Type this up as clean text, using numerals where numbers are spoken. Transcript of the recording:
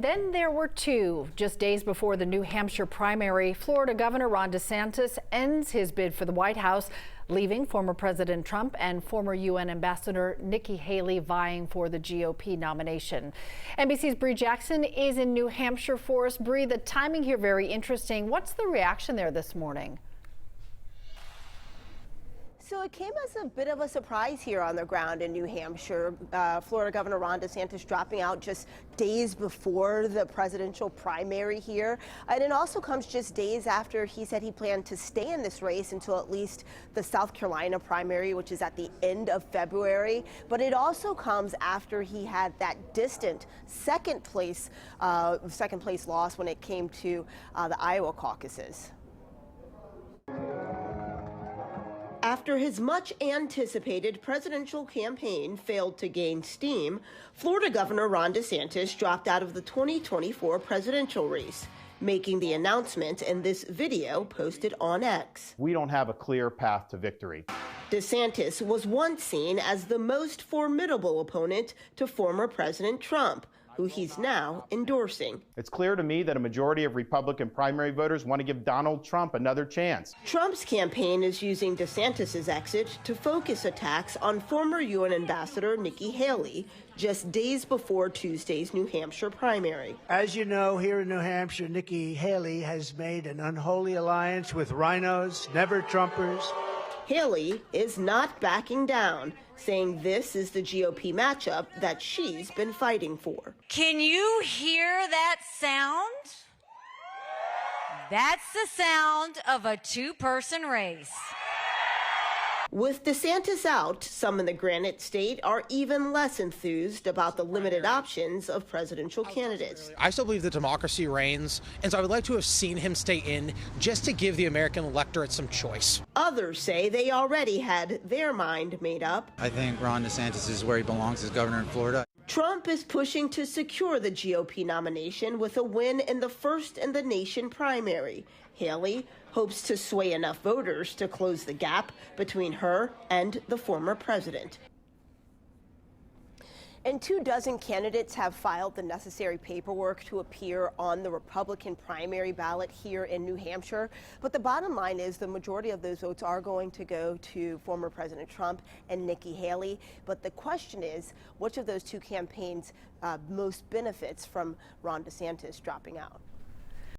Then there were two. Just days before the New Hampshire primary, Florida Governor Ron DeSantis ends his bid for the White House, leaving former President Trump and former UN Ambassador Nikki Haley vying for the GOP nomination. NBC's Brie Jackson is in New Hampshire for us. Brie, the timing here very interesting. What's the reaction there this morning? So it came as a bit of a surprise here on the ground in New Hampshire. Florida Governor Ron DeSantis dropping out just days before the presidential primary here. And it also comes just days after he said he planned to stay in this race until at least the South Carolina primary, which is at the end of February. But it also comes after he had that distant second place loss when it came to the Iowa caucuses. After his much-anticipated presidential campaign failed to gain steam, Florida Governor Ron DeSantis dropped out of the 2024 presidential race, making the announcement in this video posted on X. We don't have a clear path to victory. DeSantis was once seen as the most formidable opponent to former President Trump, who he's now endorsing. It's clear to me that a majority of Republican primary voters want to give Donald Trump another chance. Trump's campaign is using DeSantis' exit to focus attacks on former UN Ambassador Nikki Haley just days before Tuesday's New Hampshire primary. As you know, here in New Hampshire, Nikki Haley has made an unholy alliance with rhinos, never Trumpers. Haley is not backing down, saying this is the GOP matchup that she's been fighting for. Can you hear that sound? That's the sound of a two-person race. With DeSantis out, some in the Granite State are even less enthused about the limited options of presidential candidates. I still believe that democracy reigns, and so I would like to have seen him stay in just to give the American electorate some choice. Others say they already had their mind made up. I think Ron DeSantis is where he belongs as governor in Florida. Trump is pushing to secure the GOP nomination with a win in the first in the nation primary. Haley hopes to sway enough voters to close the gap between her and the former president. And 24 candidates have filed the necessary paperwork to appear on the Republican primary ballot here in New Hampshire. But the bottom line is the majority of those votes are going to go to former President Trump and Nikki Haley. But the question is, which of those two campaigns most benefits from Ron DeSantis dropping out?